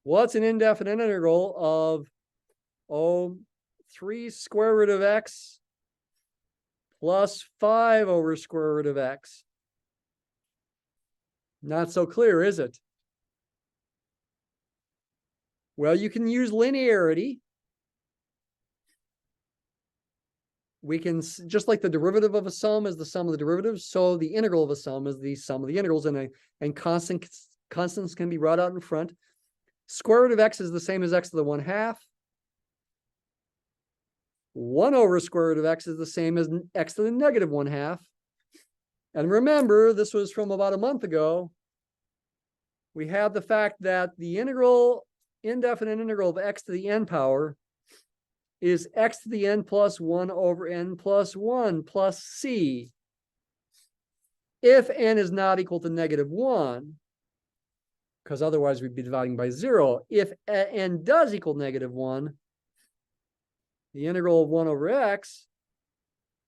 What's an indefinite integral of 3 square root of x plus 5 over square root of x? Not so clear, is it? Well, you can use linearity. We can, just like the derivative of a sum is the sum of the derivatives, so the integral of a sum is the sum of the integrals, and constants can be brought out in front. Square root of x is the same as x to the 1/2. 1 over square root of x is the same as x to the negative 1/2. And remember, this was from about a month ago. We have the fact that the indefinite integral of x to the n power is x to the n plus 1 over n plus 1 plus c. If n is not equal to -1, because otherwise we'd be dividing by 0. If n does equal -1, the integral of 1 over x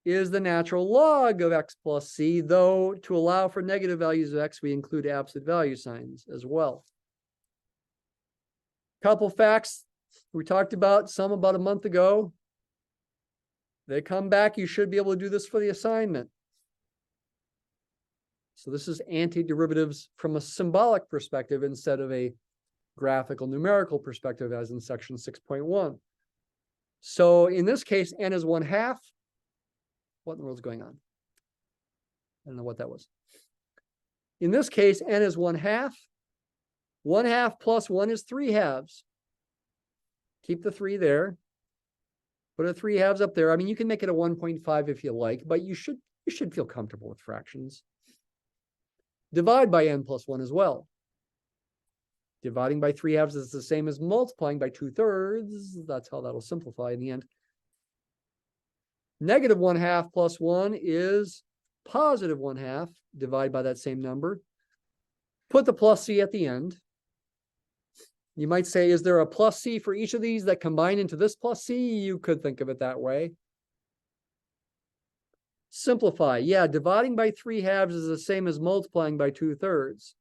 is the natural log of x plus c, though to allow for negative values of x, we include absolute value signs as well. Couple facts we talked about, some about a month ago. They come back, you should be able to do this for the assignment. So this is antiderivatives from a symbolic perspective instead of a graphical numerical perspective as in section 6.1. So in this case, n is 1/2. What in the world's going on? I don't know what that was. In this case, n is 1/2. 1/2 plus 1 is 3/2. Keep the 3 there. Put a 3/2 up there. I mean, you can make it a 1.5 if you like, but you should feel comfortable with fractions. Divide by n plus 1 as well. Dividing by 3/2 is the same as multiplying by 2/3. That's how that'll simplify in the end. Negative 1/2 plus 1 is positive 1/2. Divide by that same number. Put the plus c at the end. You might say, is there a plus c for each of these that combine into this plus c? You could think of it that way. Simplify. Yeah, dividing by 3/2 is the same as multiplying by 2/3.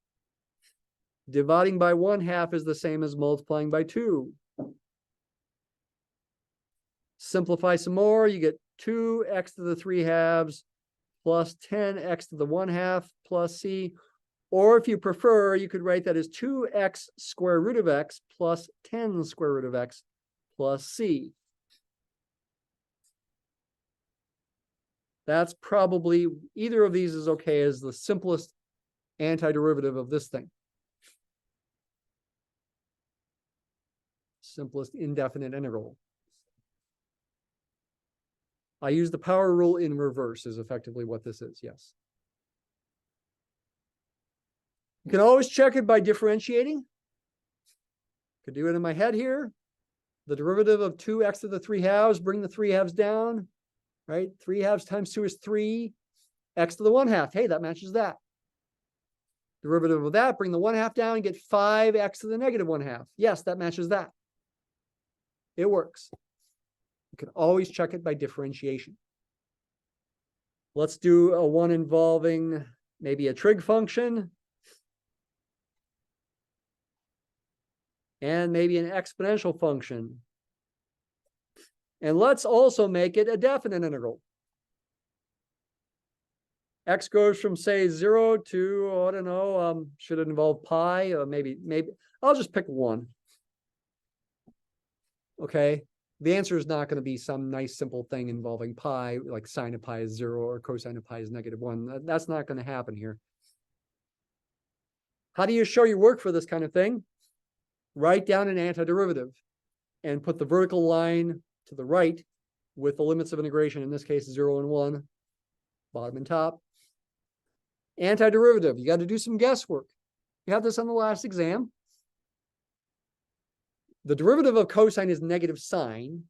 Dividing by 1/2 is the same as multiplying by 2. Simplify some more. You get 2x to the 3/2 plus 10x to the 1/2 plus c. Or if you prefer, you could write that as 2x square root of x plus 10 square root of x plus c. That's probably, either of these is okay as the simplest antiderivative of this thing. Simplest indefinite integral. I use the power rule in reverse is effectively what this is, yes. You can always check it by differentiating. Could do it in my head here. The derivative of 2x to the 3/2, bring the 3/2 down, right? 3/2 times 2 is 3. X to the 1/2, hey, that matches that. Derivative of that, bring the 1/2 down and get 5x to the negative 1/2. Yes, that matches that. It works. You can always check it by differentiation. Let's do a one involving maybe a trig function. And maybe an exponential function. And let's also make it a definite integral. X goes from, say, 0 to, I don't know, should it involve pi? Or maybe, I'll just pick 1. Okay, the answer is not going to be some nice simple thing involving pi, like sine of pi is 0 or cosine of pi is -1. That's not going to happen here. How do you show your work for this kind of thing? Write down an antiderivative and put the vertical line to the right with the limits of integration, in this case 0 and 1, bottom and top. Antiderivative, you got to do some guesswork. You have this on the last exam. The derivative of cosine is negative sine.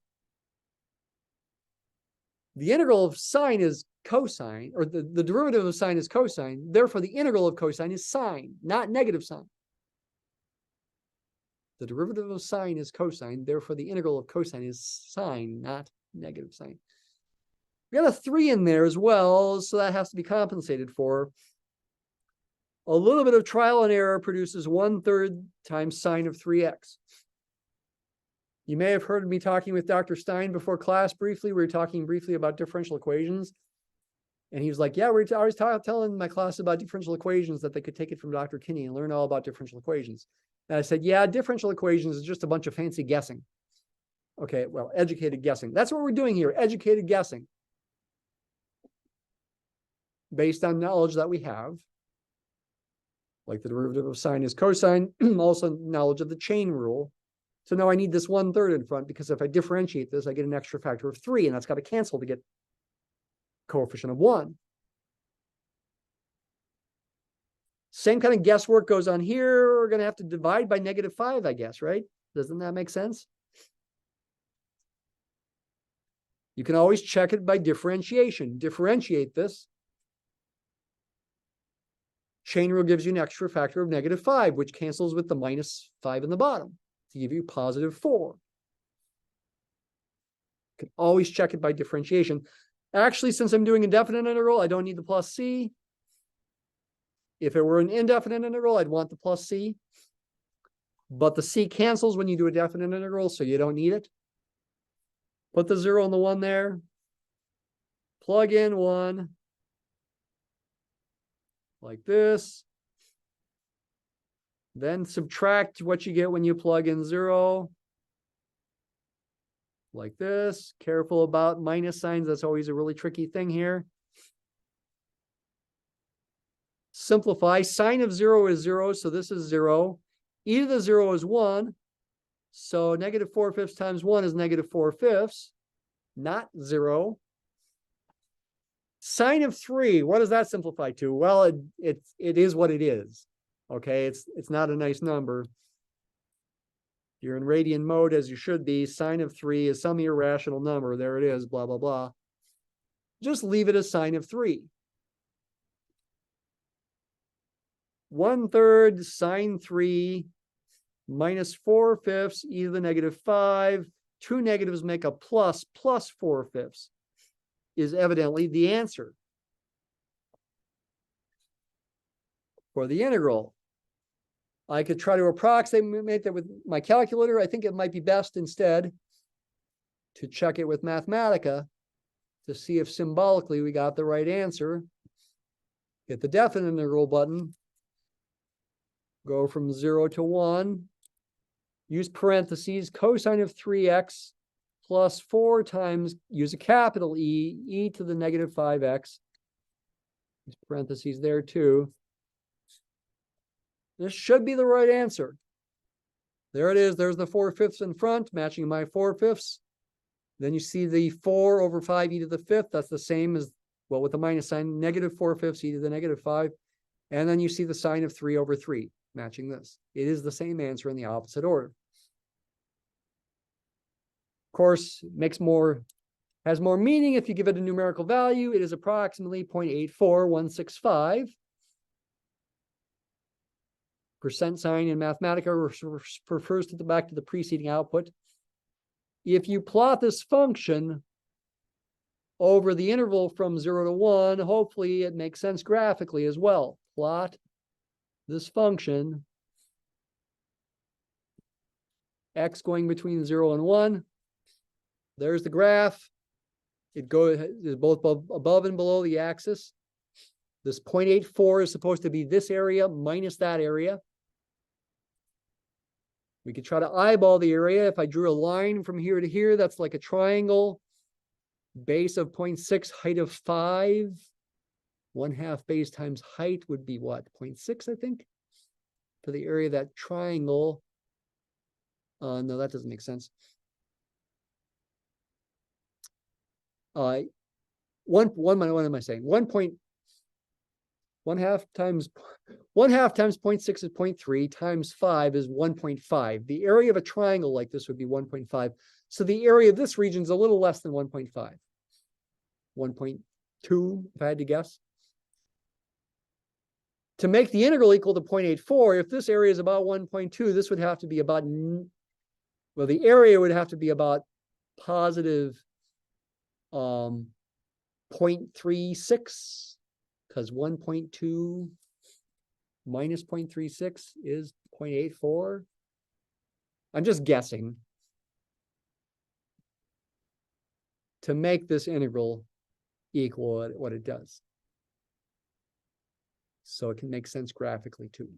The integral of sine is cosine, or the derivative of sine is cosine. Therefore, the integral of cosine is sine, not negative sine. The derivative of sine is cosine. Therefore, the integral of cosine is sine, not negative sine. We got a 3 in there as well, so that has to be compensated for. A little bit of trial and error produces 1/3 times sine of 3x. You may have heard me talking with Dr. Stein before class briefly. We were talking briefly about differential equations. And he was like, yeah, I was telling my class about differential equations that they could take it from Dr. Kinney and learn all about differential equations. And I said, yeah, differential equations is just a bunch of fancy guessing. Okay, well, educated guessing. That's what we're doing here, educated guessing. Based on knowledge that we have, like the derivative of sine is cosine, also knowledge of the chain rule. So now I need this 1/3 in front, because if I differentiate this, I get an extra factor of 3, and that's got to cancel to get coefficient of 1. Same kind of guesswork goes on here. We're going to have to divide by -5, I guess, right? Doesn't that make sense? You can always check it by differentiation. Differentiate this. Chain rule gives you an extra factor of -5, which cancels with the -5 in the bottom to give you +4. You can always check it by differentiation. Actually, since I'm doing a definite integral, I don't need the plus c. If it were an indefinite integral, I'd want the plus c. But the c cancels when you do a definite integral, so you don't need it. Put the 0 and the 1 there. Plug in 1. Like this. Then subtract what you get when you plug in 0. Like this. Careful about minus signs. That's always a really tricky thing here. Simplify. Sine of 0 is 0, so this is 0. E to the 0 is 1. So -4/5 times 1 is -4/5, not 0. Sine of 3, what does that simplify to? Well, it is what it is. Okay, it's not a nice number. You're in radian mode, as you should be. Sine of 3 is some irrational number. There it is, blah, blah, blah. Just leave it as sine of 3. 1/3 sine 3 -4/5 e to the -5. Two negatives make a plus 4/5 is evidently the answer for the integral. I could try to approximate that with my calculator. I think it might be best instead to check it with Mathematica to see if symbolically we got the right answer. Hit the definite integral button. Go from 0 to 1. Use parentheses. Cosine of 3x plus 4 times, use a capital E, e to the -5x. Use parentheses there too. This should be the right answer. There it is. There's the 4/5 in front, matching my 4/5. Then you see the 4/5 e to the 5th. That's the same as, well, with the minus sign, -4/5 e to the -5. And then you see the sine of 3/3, matching this. It is the same answer in the opposite order. Of course, has more meaning if you give it a numerical value. It is approximately 0.84165. Percent sign in Mathematica refers back to the preceding output. If you plot this function over the interval from 0 to 1, hopefully it makes sense graphically as well. Plot this function, x going between 0 and 1. There's the graph. It is both above and below the axis. This 0.84 is supposed to be this area minus that area. We could try to eyeball the area. If I drew a line from here to here, that's like a triangle. Base of 0.6, height of 5. 1/2 base times height would be what? 0.6, I think, for the area of that triangle. No, that doesn't make sense. What am I saying? 1/2 times 0.6 is 0.3 times 5 is 1.5. The area of a triangle like this would be 1.5. So the area of this region is a little less than 1.5. 1.2, if I had to guess. To make the integral equal to 0.84, if this area is about 1.2, this would have to be about, well, the area would have to be about positive 0.36, because 1.2 minus 0.36 is 0.84. I'm just guessing. To make this integral equal what it does. So it can make sense graphically too.